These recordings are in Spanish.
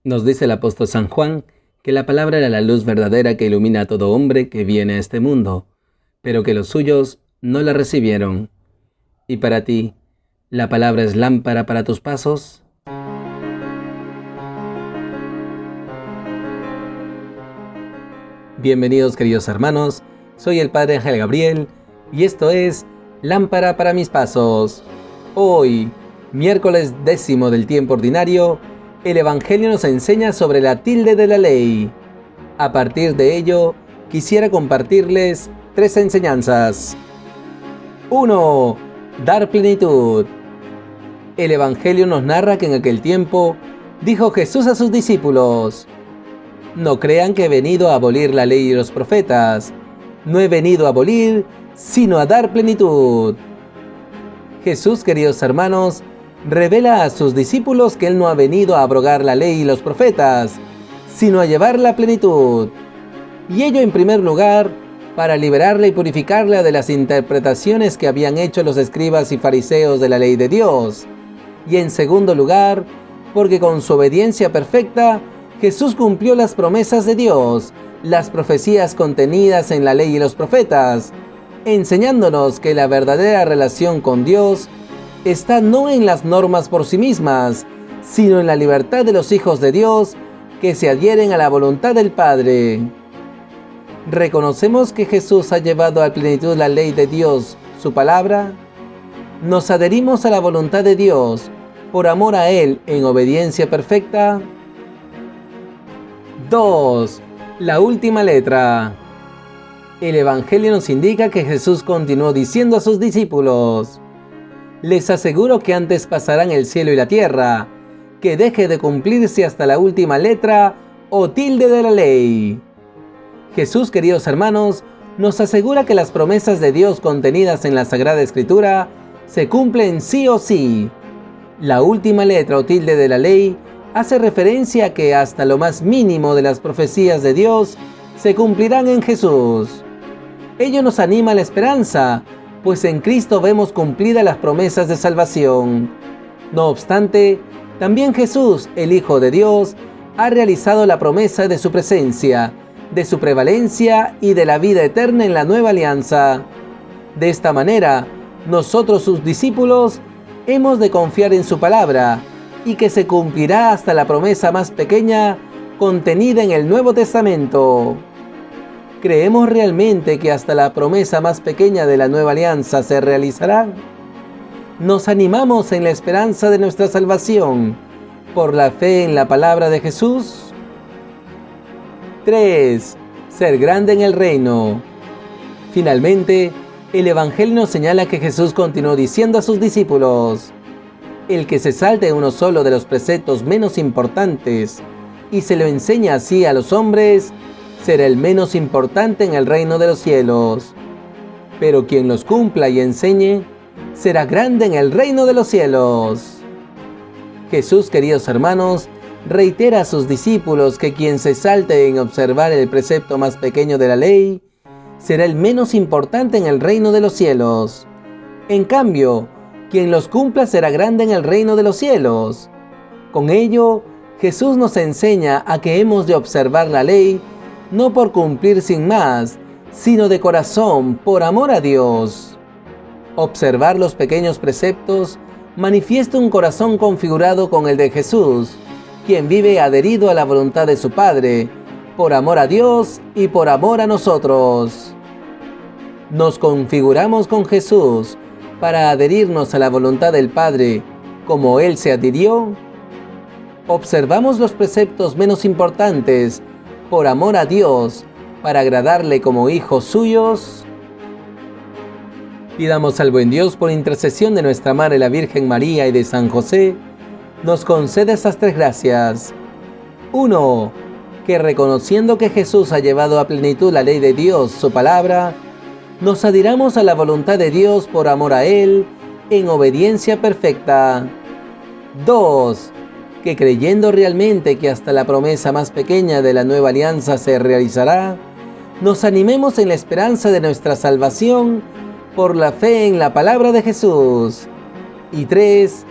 Nos dice el apóstol San Juan que la palabra era la luz verdadera que ilumina a todo hombre que viene a este mundo, pero que los suyos no la recibieron. ¿Y para ti, la palabra es lámpara para tus pasos? Bienvenidos, queridos hermanos, soy el Padre Ángel Gabriel y esto es Lámpara para mis pasos. Hoy, miércoles 10 del tiempo ordinario, el Evangelio nos enseña sobre la tilde de la ley. A partir de ello, quisiera compartirles 3 enseñanzas. 1. Dar plenitud. El Evangelio nos narra que en aquel tiempo dijo Jesús a sus discípulos: no crean que he venido a abolir la ley y los profetas. No he venido a abolir, sino a dar plenitud. Jesús, queridos hermanos, revela a sus discípulos que Él no ha venido a abrogar la ley y los profetas, sino a llevarla a plenitud. Y ello, en primer lugar, para liberarla y purificarla de las interpretaciones que habían hecho los escribas y fariseos de la ley de Dios. Y en segundo lugar, porque con su obediencia perfecta, Jesús cumplió las promesas de Dios, las profecías contenidas en la ley y los profetas, enseñándonos que la verdadera relación con Dios está no en las normas por sí mismas, sino en la libertad de los hijos de Dios que se adhieren a la voluntad del Padre. ¿Reconocemos que Jesús ha llevado a plenitud la ley de Dios, su palabra? ¿Nos adherimos a la voluntad de Dios por amor a Él en obediencia perfecta? 2. La última letra. El Evangelio nos indica que Jesús continuó diciendo a sus discípulos: les aseguro que antes pasarán el cielo y la tierra, que deje de cumplirse hasta la última letra o tilde de la ley. Jesús, queridos hermanos, nos asegura que las promesas de Dios contenidas en la Sagrada Escritura se cumplen sí o sí. La última letra o tilde de la ley hace referencia a que hasta lo más mínimo de las profecías de Dios se cumplirán en Jesús. Ello nos anima a la esperanza, pues en Cristo vemos cumplidas las promesas de salvación. No obstante, también Jesús, el Hijo de Dios, ha realizado la promesa de su presencia, de su prevalencia y de la vida eterna en la nueva alianza. De esta manera, nosotros, sus discípulos, hemos de confiar en su palabra, y que se cumplirá hasta la promesa más pequeña contenida en el Nuevo Testamento. ¿Creemos realmente que hasta la promesa más pequeña de la nueva alianza se realizará? ¿Nos animamos en la esperanza de nuestra salvación por la fe en la palabra de Jesús? 3. Ser grande en el reino. Finalmente, el Evangelio nos señala que Jesús continuó diciendo a sus discípulos: el que se salte uno solo de los preceptos menos importantes y se lo enseña así a los hombres, será el menos importante en el reino de los cielos. Pero quien los cumpla y enseñe, será grande en el reino de los cielos. Jesús, queridos hermanos, reitera a sus discípulos que quien se salte en observar el precepto más pequeño de la ley, será el menos importante en el reino de los cielos. En cambio, quien los cumpla será grande en el reino de los cielos. Con ello, Jesús nos enseña a que hemos de observar la ley, no por cumplir sin más, sino de corazón, por amor a Dios. Observar los pequeños preceptos manifiesta un corazón configurado con el de Jesús, quien vive adherido a la voluntad de su Padre, por amor a Dios y por amor a nosotros. Nos configuramos con Jesús para adherirnos a la voluntad del Padre, como Él se adhirió. Observamos los preceptos menos importantes por amor a Dios, para agradarle como hijos suyos. Pidamos al buen Dios, por intercesión de nuestra Madre la Virgen María y de San José, nos conceda estas 3 gracias. 1. Que reconociendo que Jesús ha llevado a plenitud la ley de Dios, su palabra, nos adhiramos a la voluntad de Dios por amor a Él, en obediencia perfecta. 2. Que creyendo realmente que hasta la promesa más pequeña de la nueva alianza se realizará, nos animemos en la esperanza de nuestra salvación por la fe en la palabra de Jesús. Y 3.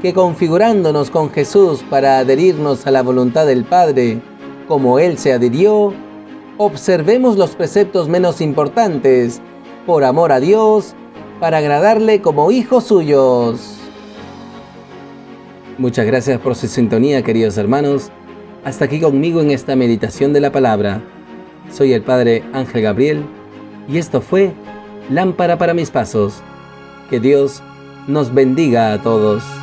que configurándonos con Jesús para adherirnos a la voluntad del Padre, como Él se adhirió, observemos los preceptos menos importantes, por amor a Dios, para agradarle como hijos suyos. Muchas gracias por su sintonía, queridos hermanos. Hasta aquí conmigo en esta meditación de la palabra. Soy el Padre Ángel Gabriel y esto fue Lámpara para mis pasos. Que Dios nos bendiga a todos.